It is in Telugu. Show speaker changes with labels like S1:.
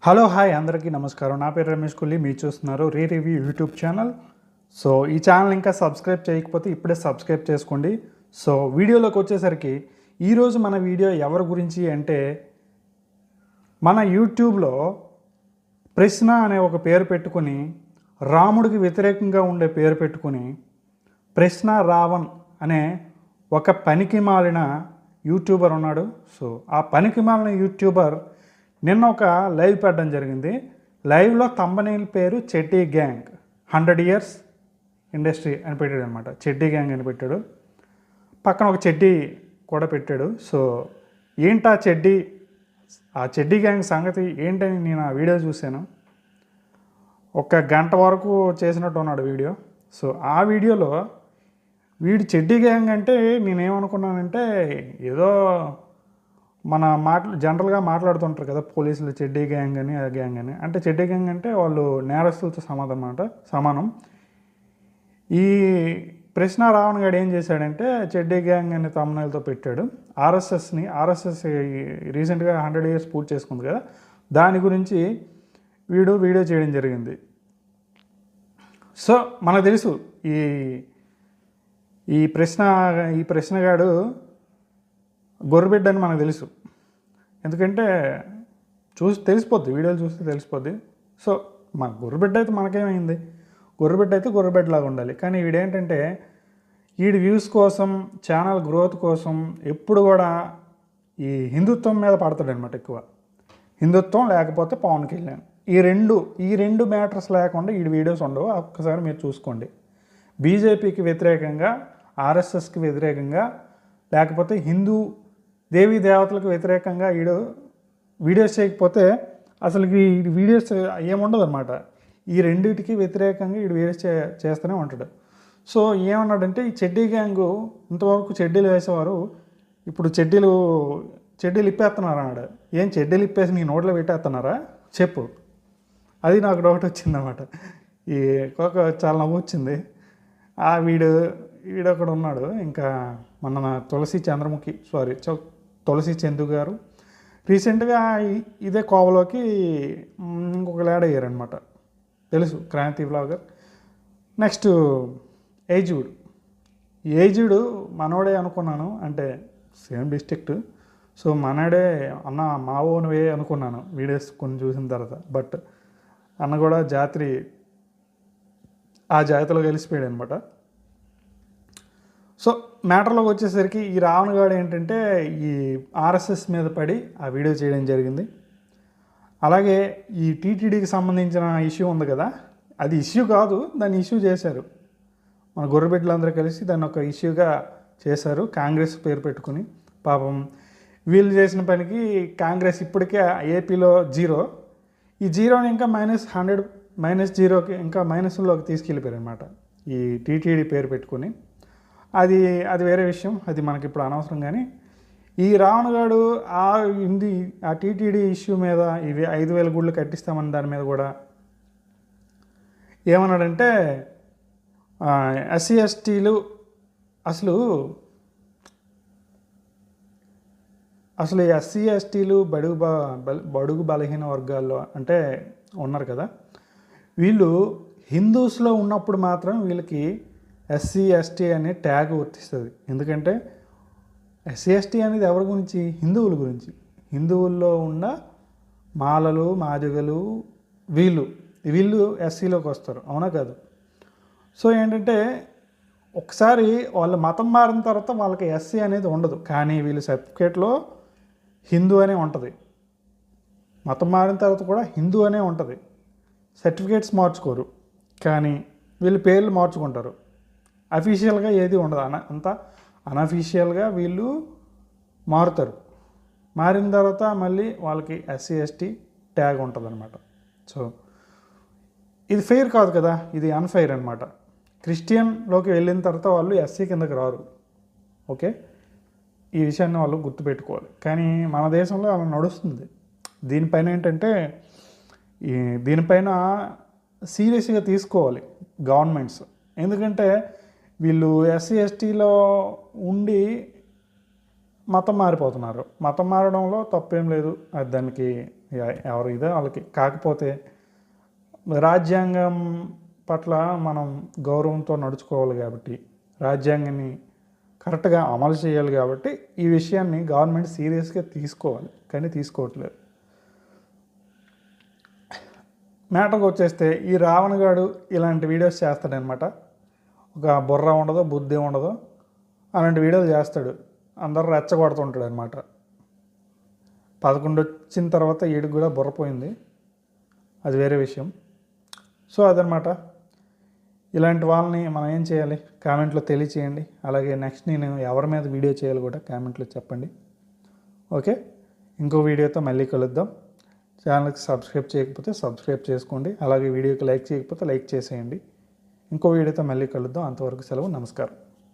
S1: హలో హాయ్ అందరికీ నమస్కారం. నా పేరు రమేష్ కొల్లి. మీరు చూస్తున్నారు రివ్యూ యూట్యూబ్ ఛానల్. సో ఈ ఛానల్ ఇంకా సబ్స్క్రైబ్ చేయకపోతే ఇప్పుడే సబ్స్క్రైబ్ చేసుకోండి. సో వీడియోలోకి వచ్చేసరికి ఈరోజు మన వీడియో ఎవరి గురించి అంటే, మన యూట్యూబ్లో ప్రశ్న అనే ఒక పేరు పెట్టుకొని, రాముడికి వ్యతిరేకంగా ఉండే పేరు పెట్టుకొని, ప్రశ్న రావణ్ అనే ఒక పనికి మాలిన యూట్యూబర్ ఉన్నాడు. సో ఆ పనికి మాలిన యూట్యూబర్ నిన్న ఒక లైవ్ పెట్టడం జరిగింది. లైవ్లో థంబ్నెయిల్ పేరు చెడ్డీ గ్యాంగ్ 100 years ఇండస్ట్రీ అని పెట్టాడు అనమాట. చెడ్డీ గ్యాంగ్ అని పెట్టాడు. పక్కన ఒక చెడ్డీ కూడా పెట్టాడు. సో ఏంటా చెడ్డీ గ్యాంగ్ సంగతి ఏంటని నేను ఆ వీడియో చూశాను. 1 గంట వరకు చేసినట్టు ఉన్నాడు వీడియో. సో ఆ వీడియోలో వీడు చెడ్డీ గ్యాంగ్ అంటే నేనేమనుకున్నానంటే, ఏదో మన జనరల్గా మాట్లాడుతుంటారు కదా పోలీసులు, చెడ్డీ గ్యాంగ్ అని ఆ గ్యాంగ్ అని. అంటే చెడ్డీ గ్యాంగ్ అంటే వాళ్ళు నేరస్తులతో సమానం. ఈ ప్రశ్న రావణ్ గారు ఏం చేశాడంటే, చెడ్డీ గ్యాంగ్ అని తమ్ముళ్ళతో పెట్టాడు. ఆర్ఎస్ఎస్ రీసెంట్గా 100 years పూర్తి చేసుకుంది కదా, దాని గురించి వీడియో చేయడం జరిగింది. సో మనకు తెలుసు ఈ ప్రశ్నగాడు గొర్రెబిడ్డ అని మనకు తెలుసు. ఎందుకంటే తెలిసిపోద్ది, వీడియోలు చూస్తే తెలిసిపోద్ది. సో మన గొర్రెబిడ్డ అయితే మనకేమైంది, గొర్రెబిడ్డ అయితే గొర్రెబిడ్డలాగా ఉండాలి. కానీ వీడేంటంటే, వీడి వ్యూస్ కోసం, ఛానల్ గ్రోత్ కోసం ఎప్పుడు కూడా ఈ హిందుత్వం మీద పడతాడు అనమాట. ఎక్కువ హిందుత్వం లేకపోతే పవన్ కళ్యాణ్, ఈ రెండు మ్యాటర్స్ లేకుండా ఈ వీడియోస్ ఉండవు. ఒక్కసారి మీరు చూసుకోండి. బీజేపీకి వ్యతిరేకంగా, ఆర్ఎస్ఎస్కి వ్యతిరేకంగా, లేకపోతే హిందూ దేవీ దేవతలకు వ్యతిరేకంగా వీడియోస్ చేయకపోతే అసలు ఈ వీడియోస్ ఏముండదు అనమాట. ఈ రెండింటికి వ్యతిరేకంగా వీడియోస్ చేస్తూనే ఉంటాడు. సో ఏమన్నాడంటే, ఈ చెడ్డీ గ్యాంగు ఇంతవరకు చెడ్డీలు వేసేవారు ఇప్పుడు చెడ్డీలు ఇప్పేస్తున్నారు అన్నాడు. ఏం చెడ్డీలు ఇప్పేసి నీ నోట్లో పెట్టేస్తున్నారా చెప్పు, అది నాకు డౌట్ వచ్చిందన్నమాట. చాలా నవ్వు వచ్చింది. వీడొకడు ఉన్నాడు, ఇంకా మన తులసి చందు గారు రీసెంట్గా ఇదే కోవలోకి ఇంకొక యాడ్ అయ్యారనమాట. తెలుసు, క్రాంతి వ్లాగర్. నెక్స్ట్ ఏజ్డ్ మనోడే అనుకున్నాను, అంటే సేమ్ డిస్ట్రిక్ట్. సో మనోడే అన్న మా ఓన్వే అనుకున్నాను వీడియోస్ కొన్ని చూసిన తర్వాత. బట్ అన్న కూడా ఆ జాతిలో కలిసిపోయాడు అనమాట. సో మ్యాటర్లోకి వచ్చేసరికి ఈ రావణ్ గారు ఏంటంటే, ఈ ఆర్ఎస్ఎస్ మీద పడి ఆ వీడియో చేయడం జరిగింది. అలాగే ఈ టీటీడీకి సంబంధించిన ఇష్యూ ఉంది కదా, అది ఇష్యూ కాదు, దాన్ని ఇష్యూ చేశారు మన గొర్రెబిడ్డలందరూ కలిసి. దాన్ని ఒక ఇష్యూగా చేశారు, కాంగ్రెస్ పేరు పెట్టుకుని. పాపం వీళ్ళు చేసిన పనికి కాంగ్రెస్ ఇప్పటికే ఏపీలో 0, ఈ 0ని ఇంకా -0కి ఇంకా మైనస్లోకి తీసుకెళ్ళిపోయారు అనమాట ఈ టీటీడీ పేరు పెట్టుకుని. అది వేరే విషయం, అది మనకి ఇప్పుడు అనవసరం. కానీ ఈ రావణ్ గారు ఆ టీటీడీ ఇష్యూ మీద, ఇవి 5,000 గుళ్ళు కట్టిస్తామని దాని మీద కూడా ఏమన్నాడంటే, ఎస్సీ ఎస్టీలు అసలు ఎస్సీ ఎస్టీలు బడుగు బలహీన వర్గాల్లో అంటే ఉన్నారు కదా, వీళ్ళు హిందూస్లో ఉన్నప్పుడు మాత్రం వీళ్ళకి ఎస్సీ ఎస్టీ అనే ట్యాగ్ వర్తిస్తుంది. ఎందుకంటే ఎస్సీ ఎస్టీ అనేది ఎవరి గురించి? హిందువుల గురించి. హిందువుల్లో ఉన్న మాలలు, మాదిగలు, వీళ్ళు ఎస్సీలోకి వస్తారు, అవునా కాదు? సో ఏంటంటే, ఒకసారి వాళ్ళ మతం మారిన తర్వాత వాళ్ళకి ఎస్సీ అనేది ఉండదు, కానీ వీళ్ళు సర్టిఫికేట్లో హిందూ అనే ఉంటుంది. మతం మారిన తర్వాత కూడా హిందూ అనే ఉంటుంది, సర్టిఫికేట్స్ మార్చుకోరు, కానీ వీళ్ళు పేర్లు మార్చుకుంటారు. అఫీషియల్గా ఏది ఉండదు, అంతా అన్అఫీషియల్గా వీళ్ళు మారుతారు. మారిన తర్వాత మళ్ళీ వాళ్ళకి ఎస్సీ ఎస్టీ ట్యాగ్ ఉంటుంది అనమాట. సో ఇది ఫెయిర్ కాదు కదా, ఇది అన్ఫెయిర్ అనమాట. క్రిస్టియన్లోకి వెళ్ళిన తర్వాత వాళ్ళు ఎస్సీ కిందకి రారు. ఓకే, ఈ విషయాన్ని వాళ్ళు గుర్తుపెట్టుకోవాలి. కానీ మన దేశంలో అలా నడుస్తుంది. దీనిపైన ఏంటంటే, దీనిపైన సీరియస్గా తీసుకోవాలి గవర్నమెంట్స్. ఎందుకంటే వీళ్ళు ఎస్సీ ఎస్టీలో ఉండి మతం మారిపోతున్నారు. మతం మారడంలో తప్పేం లేదు, దానికి ఎవరు ఇదే వాళ్ళకి. కాకపోతే రాజ్యాంగం పట్ల మనం గౌరవంతో నడుచుకోవాలి కాబట్టి, రాజ్యాంగాన్ని కరెక్ట్గా అమలు చేయాలి కాబట్టి ఈ విషయాన్ని గవర్నమెంట్ సీరియస్గా తీసుకోవాలి, కానీ తీసుకోవట్లేదు. మ్యాటర్కి వచ్చేస్తే ఈ రావణ్ గాడు ఇలాంటి వీడియోస్ చేస్తాడనమాట. ఒక బుర్ర ఉండదు, బుద్ధి ఉండదు, అలాంటి వీడియోలు చేస్తాడు. అందరూ రెచ్చగొడుతుంటాడు అనమాట. 11 వచ్చిన తర్వాత వీడికి కూడా బుర్రపోయింది, అది వేరే విషయం. సో అదనమాట. ఇలాంటి వాళ్ళని మనం ఏం చేయాలి కామెంట్లో తెలియచేయండి. అలాగే నెక్స్ట్ నేను ఎవరి మీద వీడియో చేయాలి కూడా కామెంట్లో చెప్పండి. ఓకే, ఇంకో వీడియోతో మళ్ళీ కలుద్దాం. ఛానల్కి సబ్స్క్రైబ్ చేయకపోతే సబ్స్క్రైబ్ చేసుకోండి. అలాగే వీడియోకి లైక్ చేయకపోతే లైక్ చేసేయండి. ఇంకో వీడియోతో మళ్ళీ కలుద్దాం. అంతవరకు సెలవు, నమస్కారం.